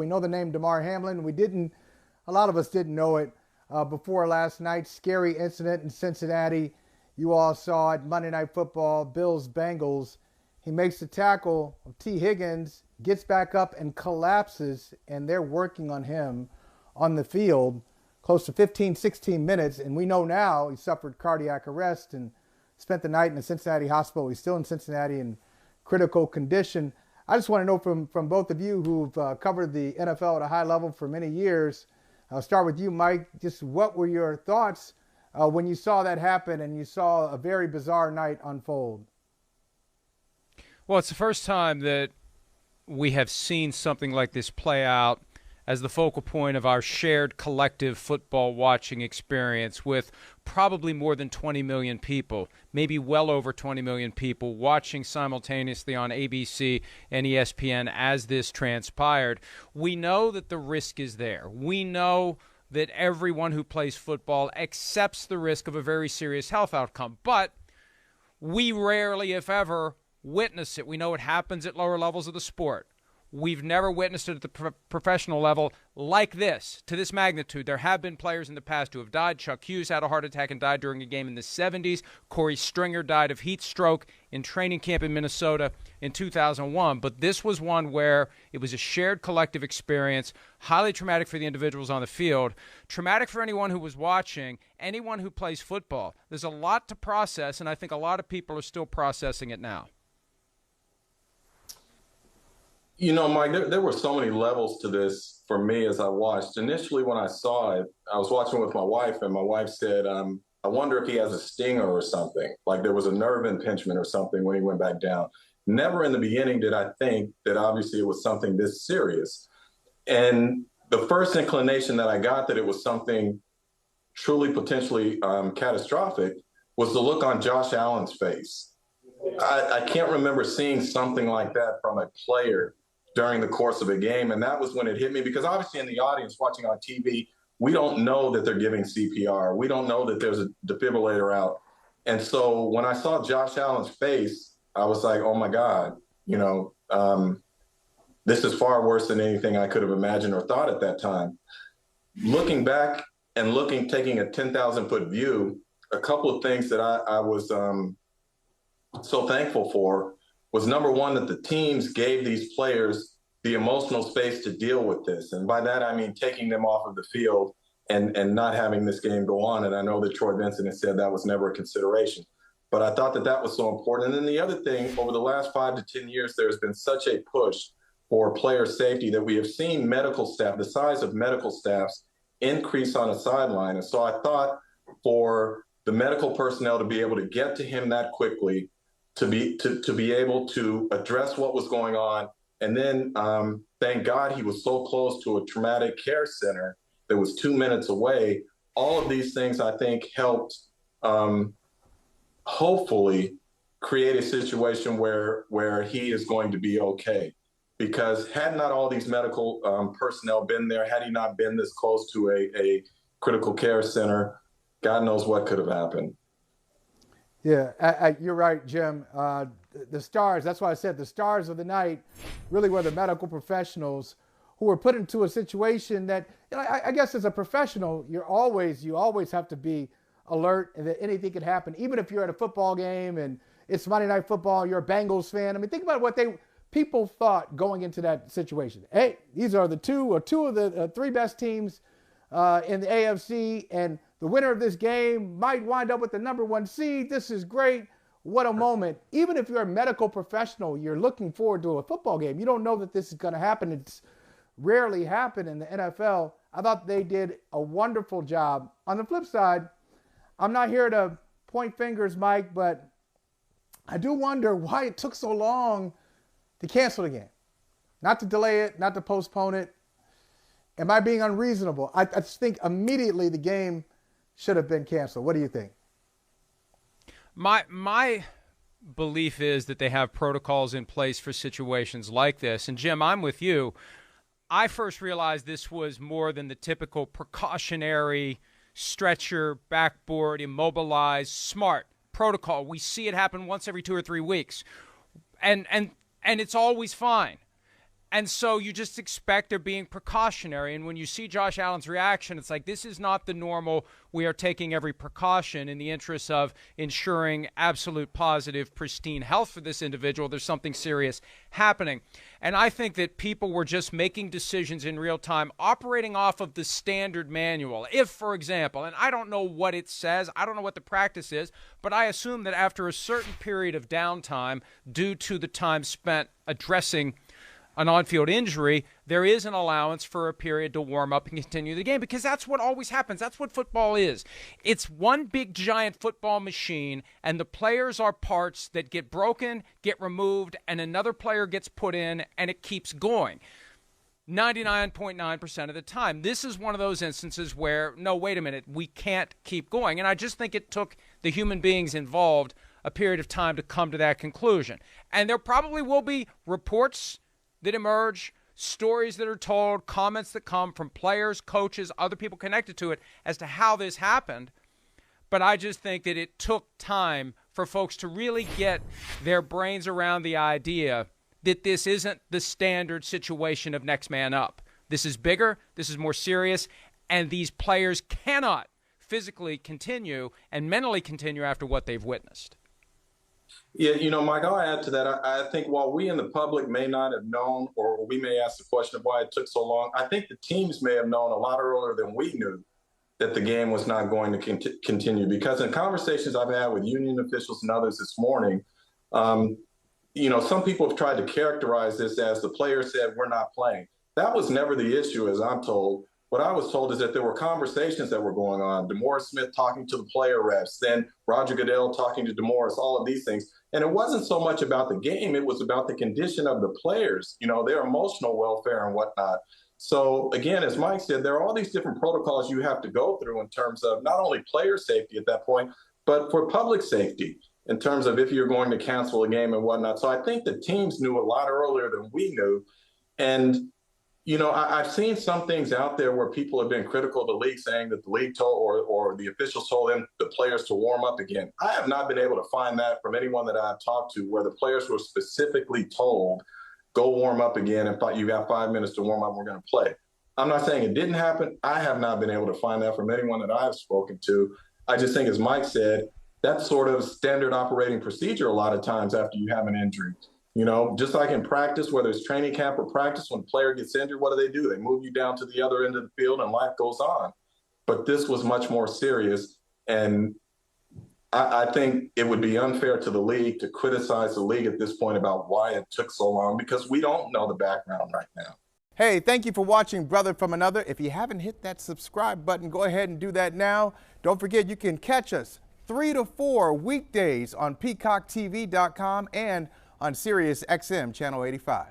We know the name Damar Hamlin. A lot of us didn't know it before last night. Scary incident in Cincinnati. You all saw it, Monday Night Football, Bills-Bengals. He makes the tackle of T. Higgins, gets back up and collapses, and they're working on him on the field close to 15, 16 minutes. And we know now he suffered cardiac arrest and spent the night in a Cincinnati hospital. He's still in Cincinnati in critical condition. I just want to know from both of you who've covered the NFL at a high level for many years. I'll start with you, Mike. Just what were your thoughts when you saw that happen and you saw a very bizarre night unfold? Well, it's the first time that we have seen something like this play out as the focal point of our shared collective football watching experience, with probably more than 20 million people, maybe well over 20 million people watching simultaneously on ABC and ESPN as this transpired. We know that the risk is there. We know that everyone who plays football accepts the risk of a very serious health outcome, but we rarely, if ever, witness it. We know it happens at lower levels of the sport. We've never witnessed it at the professional level like this, to this magnitude. There have been players in the past who have died. Chuck Hughes had a heart attack and died during a game in the 70s. Corey Stringer died of heat stroke in training camp in Minnesota in 2001. But this was one where it was a shared collective experience, highly traumatic for the individuals on the field, traumatic for anyone who was watching, anyone who plays football. There's a lot to process, and I think a lot of people are still processing it now. You know, Mike, there were so many levels to this for me as I watched. Initially, when I saw it, I was watching with my wife, and my wife said, I wonder if he has a stinger or something, like there was a nerve impingement or something when he went back down. Never in the beginning did I think that obviously it was something this serious. And the first inclination that I got that it was something truly potentially catastrophic was the look on Josh Allen's face. I can't remember seeing something like that from a player during the course of a game. And that was when it hit me, because obviously in the audience watching on TV, we don't know that they're giving CPR. We don't know that there's a defibrillator out. And so when I saw Josh Allen's face, I was like, oh my God, this is far worse than anything I could have imagined or thought at that time. Looking back and taking a 10,000-foot view, a couple of things that I was so thankful for was, number one, that the teams gave these players the emotional space to deal with this. And by that, I mean taking them off of the field and not having this game go on. And I know that Troy Vincent has said that was never a consideration. But I thought that was so important. And then the other thing, over the last 5 to 10 years, there's been such a push for player safety that we have seen medical staff, the size of medical staffs, increase on a sideline. And so I thought for the medical personnel to be able to get to him that quickly, to be able to address what was going on. And then thank God he was so close to a traumatic care center that was 2 minutes away. All of these things, I think, helped hopefully create a situation where he is going to be okay. Because had not all these medical personnel been there, had he not been this close to a critical care center, God knows what could have happened. Yeah, you're right, Jim. The stars, that's why I said the stars of the night really were the medical professionals who were put into a situation that, I guess as a professional, you always have to be alert that anything could happen. Even if you're at a football game and it's Monday Night Football, you're a Bengals fan. I mean, think about what people thought going into that situation. Hey, these are two of the three best teams in the AFC, and the winner of this game might wind up with the number 1 seed. This is great. What a moment. Even if you're a medical professional, you're looking forward to a football game. You don't know that this is going to happen. It's rarely happened in the NFL. I thought they did a wonderful job. On the flip side, I'm not here to point fingers, Mike, but I do wonder why it took so long to cancel the game. Not to delay it, not to postpone it. Am I being unreasonable? I just think immediately the game should have been canceled. What do you think? My belief is that they have protocols in place for situations like this. And Jim, I'm with you. I first realized this was more than the typical precautionary stretcher, backboard, immobilized, smart protocol. We see it happen once every 2 or 3 weeks. And it's always fine. And so you just expect they're being precautionary. And when you see Josh Allen's reaction, it's like, this is not the normal, we are taking every precaution in the interest of ensuring absolute positive, pristine health for this individual. There's something serious happening. And I think that people were just making decisions in real time, operating off of the standard manual. If, for example, and I don't know what it says, I don't know what the practice is, but I assume that after a certain period of downtime, due to the time spent addressing an on-field injury, there is an allowance for a period to warm up and continue the game, because that's what always happens. That's what football is. It's one big giant football machine, and the players are parts that get broken, get removed, and another player gets put in, and it keeps going 99.9% of the time. This is one of those instances where, no, wait a minute, we can't keep going. And I just think it took the human beings involved a period of time to come to that conclusion. And there probably will be reports that emerge, stories that are told, comments that come from players, coaches, other people connected to it as to how this happened. But I just think that it took time for folks to really get their brains around the idea that this isn't the standard situation of next man up. This is bigger, this is more serious, and these players cannot physically continue and mentally continue after what they've witnessed. Yeah, Mike, I'll add to that. I think while we in the public may not have known, or we may ask the question of why it took so long, I think the teams may have known a lot earlier than we knew that the game was not going to continue. Because in conversations I've had with union officials and others this morning, some people have tried to characterize this as the player said, we're not playing. That was never the issue, as I'm told. What I was told is that there were conversations that were going on. DeMaurice Smith talking to the player reps, then Roger Goodell talking to DeMaurice, all of these things. And it wasn't so much about the game. It was about the condition of the players, their emotional welfare and whatnot. So, again, as Mike said, there are all these different protocols you have to go through in terms of not only player safety at that point, but for public safety in terms of if you're going to cancel a game and whatnot. So I think the teams knew a lot earlier than we knew. And I've seen some things out there where people have been critical of the league, saying that the league told or the officials told them, the players to warm up again. I have not been able to find that from anyone that I've talked to where the players were specifically told, go warm up again, and thought you got 5 minutes to warm up, we're going to play. I'm not saying it didn't happen. I have not been able to find that from anyone that I've spoken to. I just think, as Mike said, that's sort of standard operating procedure a lot of times after you have an injury. Just like in practice, whether it's training camp or practice, when a player gets injured, what do? They move you down to the other end of the field and life goes on. But this was much more serious. And I think it would be unfair to the league to criticize the league at this point about why it took so long, because we don't know the background right now. Hey, thank you for watching Brother from Another. If you haven't hit that subscribe button, go ahead and do that now. Don't forget, you can catch us 3 to 4 weekdays on PeacockTV.com and on Sirius XM Channel 85.